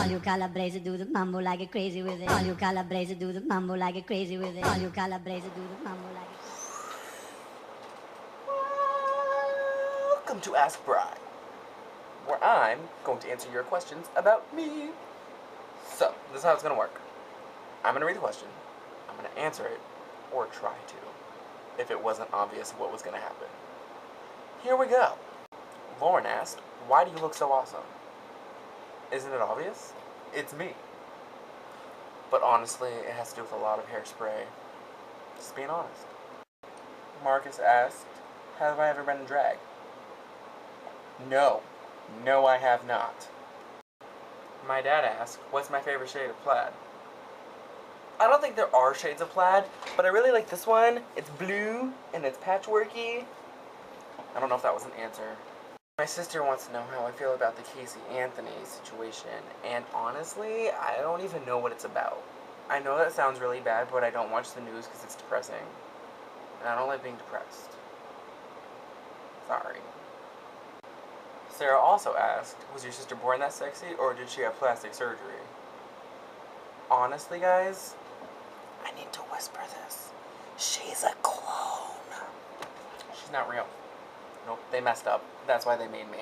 All you Calabrese do the mambo like a crazy with it. All you Calabrese do the mambo like a crazy with it. All you Calabrese do the mambo like a Welcome to Ask Bri, where I'm going to answer your questions about me. So, this is how it's going to work. I'm going to read the question, I'm going to answer it, or try to, if it wasn't obvious what was going to happen. Here we go. Lauren asked, why do you look so awesome? Isn't it obvious? It's me. But honestly, it has to do with a lot of hairspray. Just being honest. Marcus asked, have I ever been in drag? No. No, I have not. My dad asked, what's my favorite shade of plaid? I don't think there are shades of plaid, but I really like this one. It's blue, and it's patchworky. I don't know if that was an answer. My sister wants to know how I feel about the Casey Anthony situation, and honestly, I don't even know what it's about. I know that sounds really bad, but I don't watch the news because it's depressing. And I don't like being depressed. Sorry. Sarah also asked, was your sister born that sexy, or did she have plastic surgery? Honestly, guys, I need to whisper this. She's a clone. She's not real. Nope, they messed up. That's why they made me.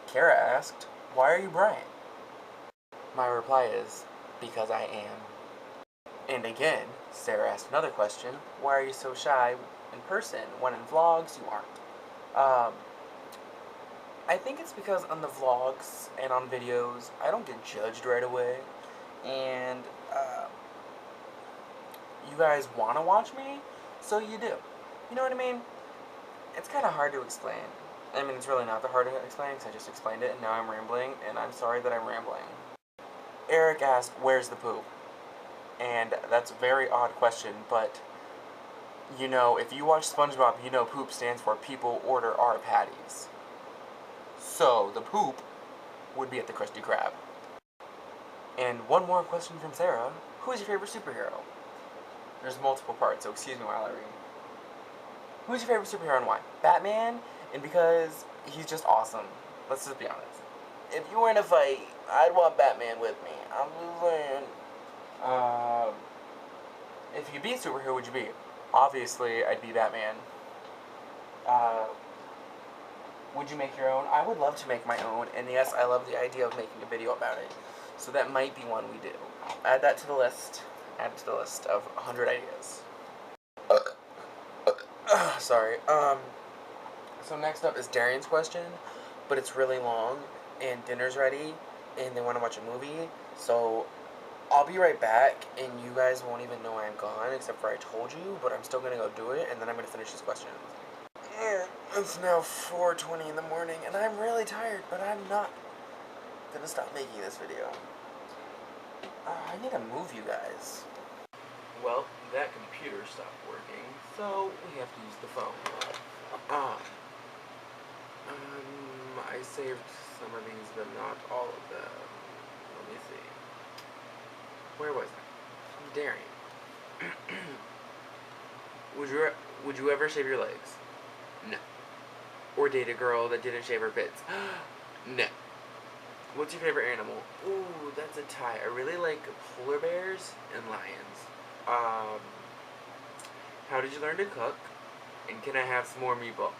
Kara asked, why are you Brian? My reply is, because I am. And again, Sarah asked another question, why are you so shy in person when in vlogs you aren't? I think it's because on the vlogs and on videos, I don't get judged right away. And, you guys want to watch me, so you do. You know what I mean? It's kind of hard to explain. I mean, it's really not that hard to explain, because I just explained it, and now I'm rambling, and I'm sorry that I'm rambling. Eric asked, where's the poop? And that's a very odd question, but, you know, if you watch SpongeBob, you know poop stands for people order our patties. So, the poop would be at the Krusty Krab. And one more question from Sarah. Who is your favorite superhero? There's multiple parts, so excuse me while I read. Who's your favorite superhero and why? Batman, and because he's just awesome. Let's just be honest. If you were in a fight, I'd want Batman with me. I'm just saying. If you be a superhero, who would you be? Obviously, I'd be Batman. Would you make your own? I would love to make my own, and yes, I love the idea of making a video about it. So that might be one we do. Add that to the list. Add it to the list of 100 ideas. Sorry. So next up is Darian's question, but it's really long, and dinner's ready, and they want to watch a movie, so I'll be right back, and you guys won't even know I'm gone, except for I told you, but I'm still going to go do it, and then I'm going to finish this question. It's now 4:20 in the morning, and I'm really tired, but I'm not going to stop making this video. I need to move you guys. Well, that computer stopped working, so we have to use the phone. I saved some of these, but not all of them. Let me see. Where was I? Darian. Would you ever shave your legs? No. Or date a girl that didn't shave her pits? No. What's your favorite animal? Ooh, that's a tie. I really like polar bears and lions. How did you learn to cook? And can I have some more meatballs?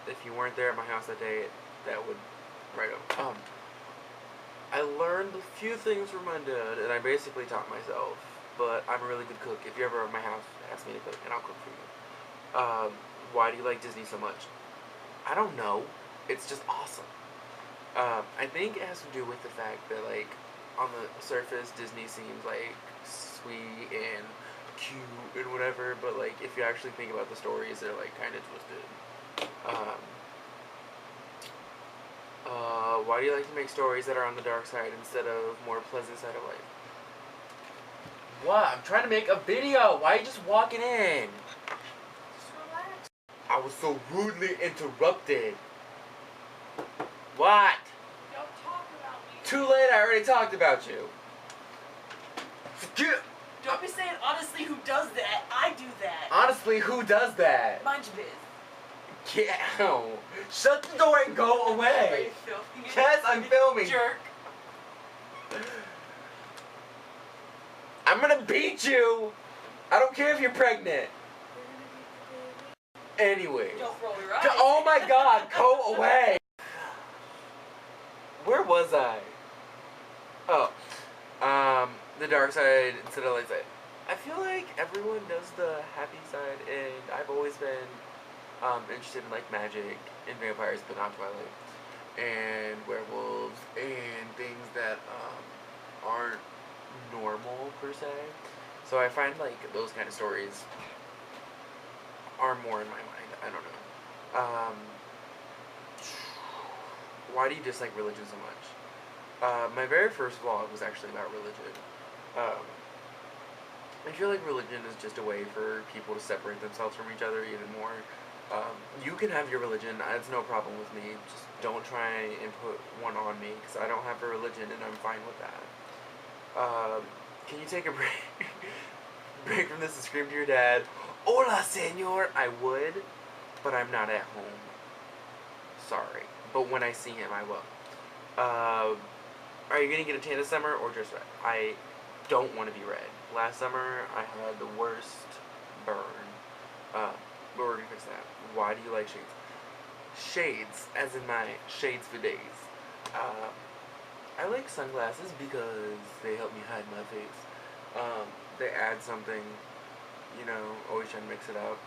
If you weren't there at my house that day, that would right over. I learned a few things from my dad, and I basically taught myself. But I'm a really good cook. If you're ever at my house, ask me to cook, and I'll cook for you. Why do you like Disney so much? I don't know. It's just awesome. I think it has to do with the fact that, like, on the surface, Disney seems, like, sweet and cute and whatever, but, like, if you actually think about the stories, they're, like, kind of twisted. Why do you like to make stories that are on the dark side instead of more pleasant side of life? What? I'm trying to make a video! Why are you just walking in? Just relax. I was so rudely interrupted. What? Don't talk about me. Too late, I already talked about you. Don't be saying honestly who does that. I do that. Honestly, who does that? Mind your biz. Get out. Shut the door and go Are away. you filming it? Yes, I'm filming. Jerk. I'm gonna beat you! I don't care if you're pregnant. Anyway. Don't roll your eyes. Oh my god, go away! Where was I? Oh. The dark side instead of the light side. I feel like everyone does the happy side, and I've always been interested in like magic and vampires, but not Twilight, and werewolves and things that aren't normal per se. So I find like those kind of stories are more in my mind. I don't know. Why do you dislike religion so much? My very first vlog was actually about religion. I feel like religion is just a way for people to separate themselves from each other even more. You can have your religion, it's no problem with me. Just don't try and put one on me, because I don't have a religion and I'm fine with that. Can you take a break? Break from this and scream to your dad, "Hola, senor!" I would, but I'm not at home. Sorry. But when I see him, I will. Are you gonna get a tan this summer or just red? I don't want to be red. Last summer, I had the worst burn. But we're gonna fix that. Why do you like shades? Shades, as in my shades for days. I like sunglasses because they help me hide my face. They add something, you know, always trying to mix it up.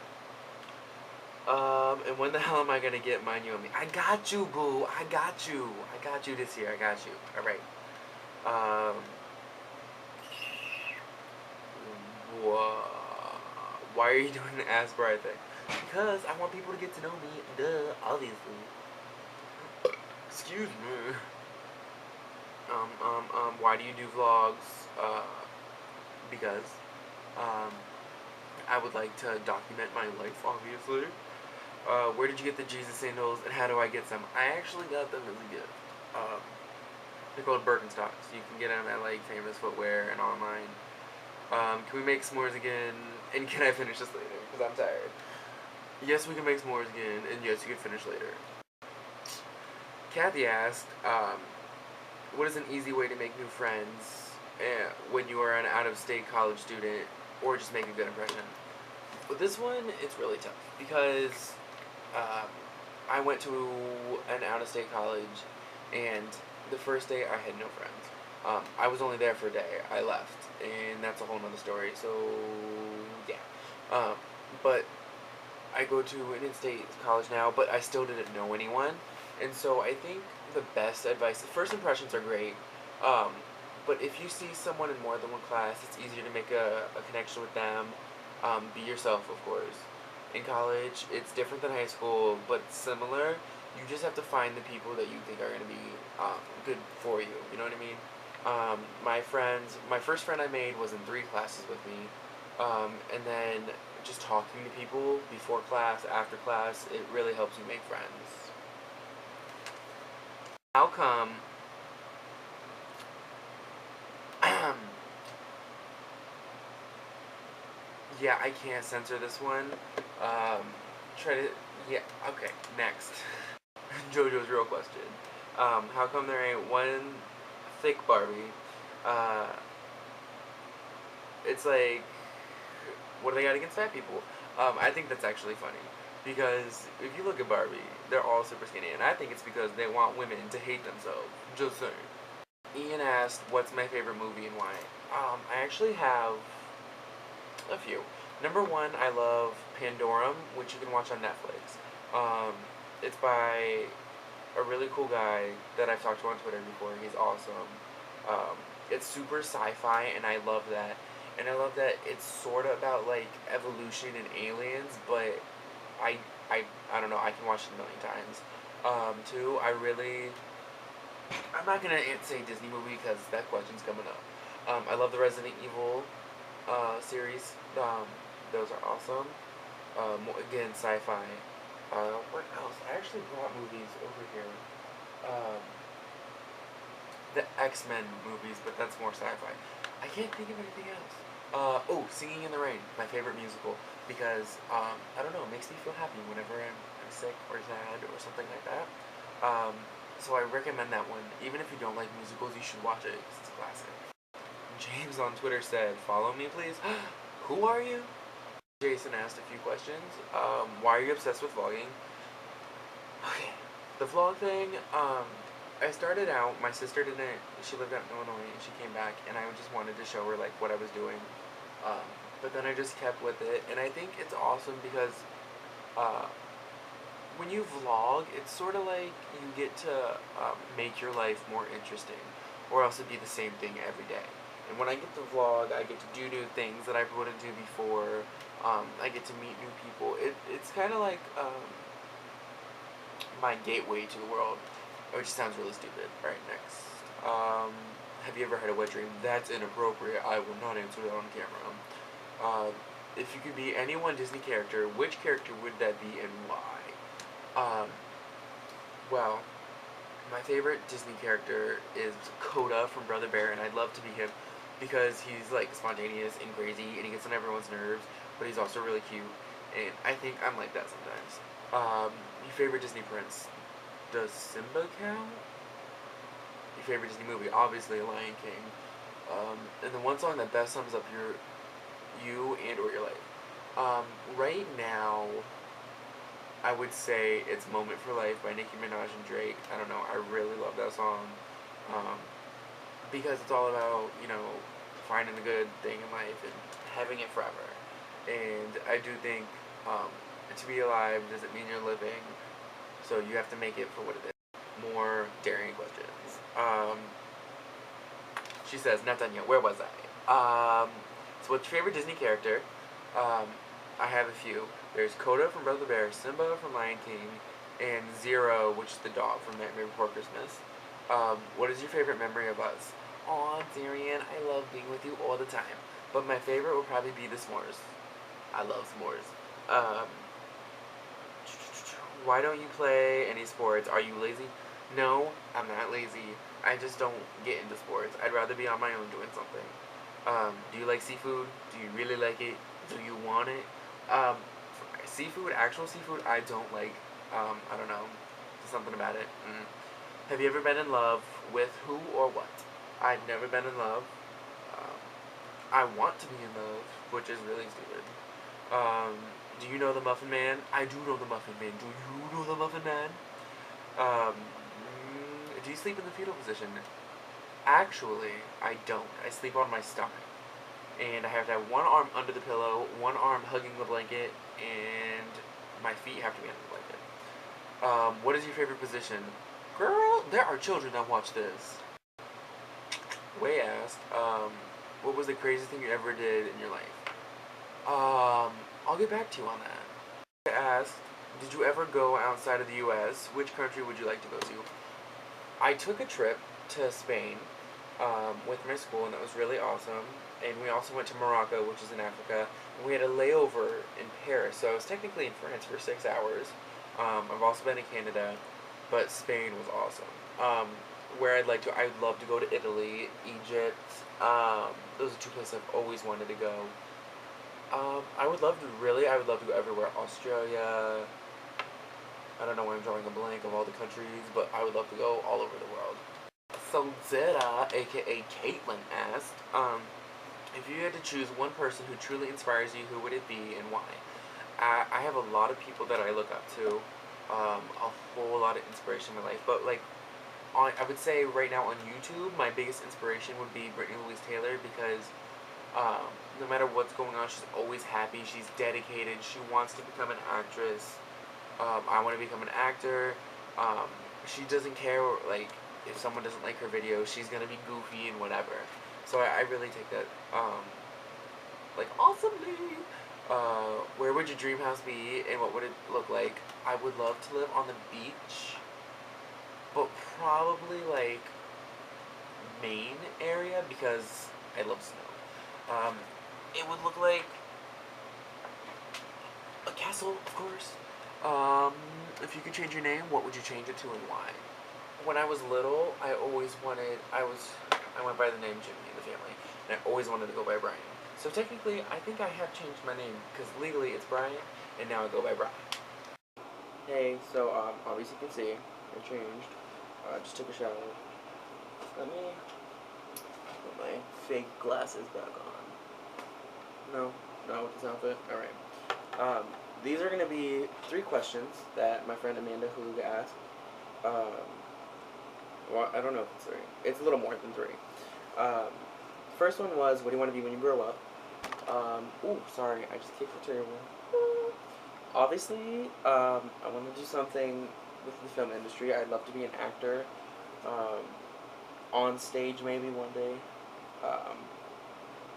And when the hell am I gonna get mine, you and me? I got you, boo. I got you. I got you this year. I got you. Alright. Why are you doing the Ask Bride thing? Because I want people to get to know me. Duh, obviously. Excuse me. Why do you do vlogs? Because, I would like to document my life, obviously. Where did you get the Jesus sandals, and how do I get some? I actually got them as a gift. They're called Birkenstocks. You can get them at, like, Famous Footwear and online. Can we make s'mores again? And can I finish this later? Because I'm tired. Yes, we can make s'mores again, and yes, you can finish later. Kathy asked, what is an easy way to make new friends when you are an out-of-state college student, or just make a good impression? With this one, it's really tough, because I went to an out-of-state college, and the first day I had no friends. I was only there for a day. I left, and that's a whole nother story, so yeah. But I go to an in-state college now, but I still didn't know anyone, and so I think the best advice, first impressions are great, but if you see someone in more than one class, it's easier to make a connection with them. Be yourself, of course. In college, it's different than high school, but similar. You just have to find the people that you think are going to be good for you. You know what I mean? My first friend I made was in 3 classes with me. And then just talking to people before class, after class, it really helps you make friends. How come yeah, I can't censor this one. Yeah, okay, next. JoJo's real question. How come there ain't one thick Barbie? It's like, what do they got against fat people? I think that's actually funny. Because if you look at Barbie, they're all super skinny. And I think it's because they want women to hate themselves. Just saying. Ian asked, what's my favorite movie and why? I actually have a few. Number 1, I love Pandorum, which you can watch on Netflix. It's by a really cool guy that I've talked to on Twitter before. He's awesome. It's super sci-fi, and I love that. And I love that it's sort of about, like, evolution and aliens, but I don't know, I can watch it a million times. 2, I'm not gonna say Disney movie because that question's coming up. I love the Resident Evil series. Those are awesome. Again, sci-fi. What else? I actually brought movies over here. The X-Men movies, but that's more sci-fi. I can't think of anything else. Singing in the Rain, my favorite musical, because, I don't know, it makes me feel happy whenever I'm sick or sad or something like that. So I recommend that one. Even if you don't like musicals, you should watch it, because it's a classic. James on Twitter said, "Follow me, please." Who are you? Jason asked a few questions. Why are you obsessed with vlogging? Okay, the vlog thing. I started out. My sister didn't. She lived out in Illinois, and she came back, and I just wanted to show her like what I was doing. But then I just kept with it, and I think it's awesome because when you vlog, it's sort of like you get to make your life more interesting, or else it'd be the same thing every day. And when I get to vlog, I get to do new things that I wouldn't do before. I get to meet new people. It's kind of like my gateway to the world, which sounds really stupid. All right, next. Have you ever had a wet dream? That's inappropriate. I will not answer that on camera. If you could be any one Disney character, which character would that be and why? Well, my favorite Disney character is Coda from Brother Bear, and I'd love to be him because he's like spontaneous and crazy, and he gets on everyone's nerves, but he's also really cute, and I think I'm like that sometimes. Your favorite Disney prince? Does Simba count? Your favorite Disney movie? Obviously, Lion King. And the one song that best sums up you and or your life. Right now, I would say it's Moment for Life by Nicki Minaj and Drake. I don't know, I really love that song. Because it's all about, finding the good thing in life and having it forever. And I do think to be alive doesn't mean you're living, so you have to make it for what it is. More daring questions. She says, not done yet, where was I? So what's your favorite Disney character? I have a few. There's Coda from Brother Bear, Simba from Lion King, and Zero, which is the dog from Nightmare Before Christmas. What is your favorite memory of us? Aw, Darian, I love being with you all the time. But my favorite will probably be the s'mores. I love s'mores. Why don't you play any sports? Are you lazy? No, I'm not lazy. I just don't get into sports. I'd rather be on my own doing something. Do you like seafood? Do you really like it? Do you want it? Seafood, actual seafood, I don't like. I don't know. There's something about it. Have you ever been in love with who or what? I've never been in love. I want to be in love, which is really stupid. Do you know the Muffin Man? I do know the Muffin Man. Do you know the Muffin Man? Do you sleep in the fetal position? Actually, I don't. I sleep on my stomach. And I have to have one arm under the pillow, one arm hugging the blanket, and my feet have to be under the blanket. What is your favorite position? Girl, there are children that watch this. Way asked, what was the craziest thing you ever did in your life? I'll get back to you on that. Asked, did you ever go outside of the U.S.? Which country would you like to go to? I took a trip to Spain with my school, and that was really awesome. And we also went to Morocco, which is in Africa, and we had a layover in Paris, so I was technically in France for 6 hours. I've also been in Canada, but Spain was awesome. Where I'd love to go to Italy, Egypt. Those are two places I've always wanted to go. I would love to go everywhere. Australia. I don't know why I'm drawing a blank of all the countries, but I would love to go all over the world. So Zeta, aka Caitlin, asked, if you had to choose one person who truly inspires you, who would it be and why? I have a lot of people that I look up to, a whole lot of inspiration in my life, but I would say right now on YouTube, my biggest inspiration would be Brittany Louise Taylor, because no matter what's going on, she's always happy, she's dedicated, she wants to become an actress. I want to become an actor. She doesn't care, if someone doesn't like her video, she's gonna be goofy and whatever. So I really take that, awesomely. Where would your dream house be, and what would it look like? I would love to live on the beach, but probably, Maine area, because I love snow. It would look like a castle, of course. If you could change your name, what would you change it to and why? When I was little, I went by the name Jimmy in the family, and I always wanted to go by Brian. So technically, I think I have changed my name, because legally it's Brian, and now I go by Brian. Hey, so, obviously you can see, I changed. Just took a shower. Let me put my fake glasses back on. No, not with this outfit. All right. These are going to be 3 questions that my friend Amanda Huluga asked. Well, I don't know if it's 3. It's a little more than 3. First one was, what do you want to be when you grow up? Ooh, sorry, I just kicked the table. Obviously, I want to do something with the film industry. I'd love to be an actor, on stage maybe one day.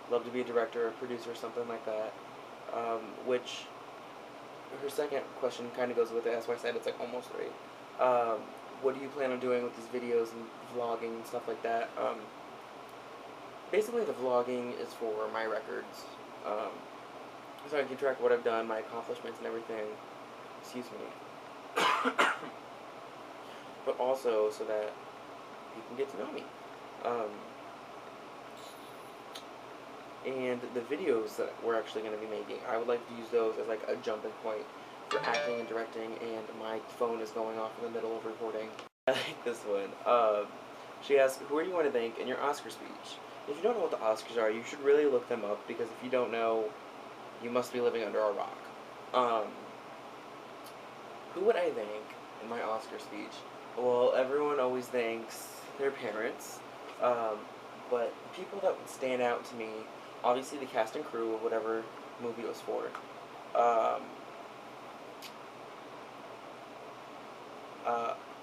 Love to be a director, a producer, something like that. Which, her second question kind of goes with it. That's why I said it's like almost 3. What do you plan on doing with these videos and vlogging and stuff like that? Basically, the vlogging is for my records. So I can track what I've done, my accomplishments and everything. Excuse me. But also so that people get to know me. And the videos that we're actually going to be making, I would like to use those as like a jumping point for acting and directing, and my phone is going off in the middle of recording. I like this one. She asked, who do you want to thank in your Oscar speech? If you don't know what the Oscars are, you should really look them up, because if you don't know, you must be living under a rock. Who would I thank in my Oscar speech? Well, everyone always thanks their parents, but people that would stand out to me, obviously the cast and crew of whatever movie it was for.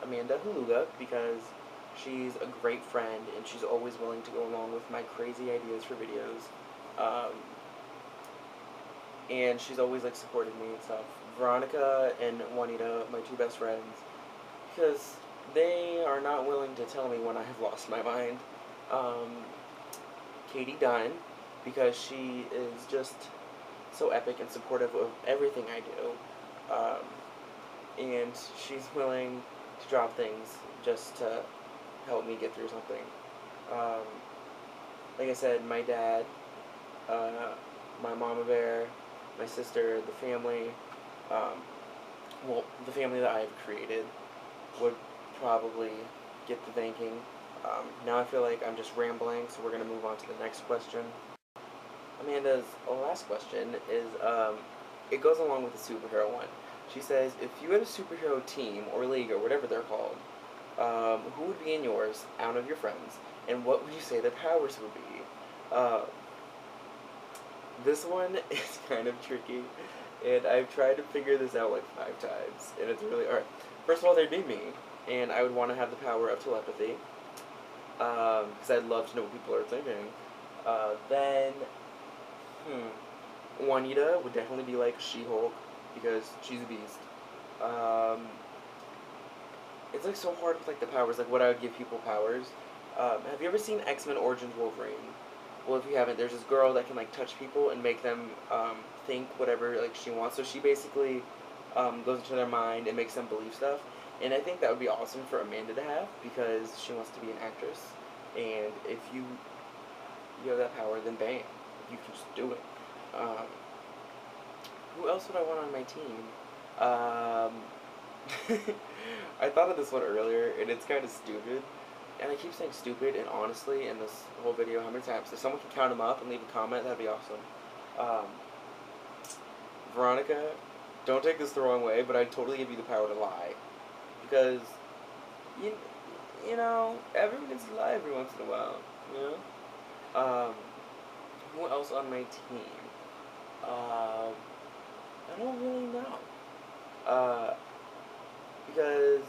Amanda Huluga, because she's a great friend and she's always willing to go along with my crazy ideas for videos. And she's always like supported me and stuff. Veronica and Juanita, my 2 best friends, because they are not willing to tell me when I have lost my mind. Katie Dunn, because she is just so epic and supportive of everything I do. And she's willing to drop things just to help me get through something. Like I said, my dad, my mama bear, my sister, the family, well, the family that I have created would probably get the thanking. Now I feel like I'm just rambling, so we're going to move on to the next question. Amanda's last question is, it goes along with the superhero one. She says, if you had a superhero team or league or whatever they're called, who would be in yours out of your friends, and what would you say their powers would be? This one is kind of tricky, and I've tried to figure this out like 5 times, and it's really hard. First of all, there'd be me, and I would want to have the power of telepathy, because I'd love to know what people are thinking. Then, Juanita would definitely be like She-Hulk, because she's a beast. It's like so hard with like the powers, like what I would give people powers. Have you ever seen X-Men Origins Wolverine? Well, if you haven't, there's this girl that can like touch people and make them think whatever like she wants. So she basically goes into their mind and makes them believe stuff. And I think that would be awesome for Amanda to have, because she wants to be an actress. And if you have that power, then bam, you can just do it. Who else would I want on my team? I thought of this one earlier, and it's kind of stupid. And I keep saying stupid, and honestly, in this whole video, how many times? If someone can count them up and leave a comment, that'd be awesome. Veronica, don't take this the wrong way, but I'd totally give you the power to lie. Because, you know, everyone needs to lie every once in a while, you know? Who else on my team? I don't really know. Because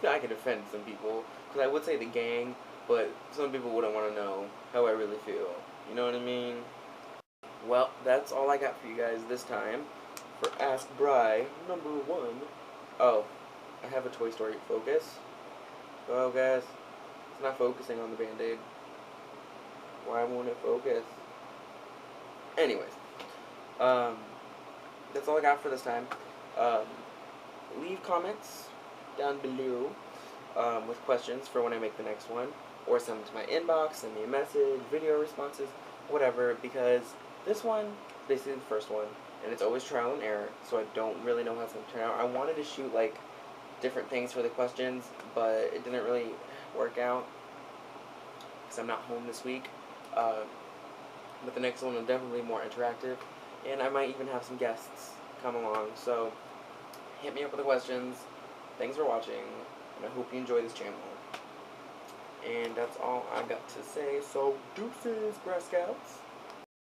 I could offend some people. Because I would say the gang, but some people wouldn't want to know how I really feel. You know what I mean? Well, that's all I got for you guys this time for Ask Bri number 1. Oh, I have a Toy Story focus. Oh, guys, it's not focusing on the Band-Aid. Why won't it focus? Anyways, that's all I got for this time. Leave comments down below with questions for when I make the next one, or send them to my inbox, send me a message, video responses, whatever, because this one is basically the first one, and it's always trial and error, so I don't really know how it's going to turn out. I wanted to shoot, like, different things for the questions, but it didn't really work out, because I'm not home this week. But the next one will definitely be more interactive, and I might even have some guests come along. So hit me up with the questions. Thanks for watching, and I hope you enjoy this channel. And that's all I got to say. So deuces, Bruh Scouts.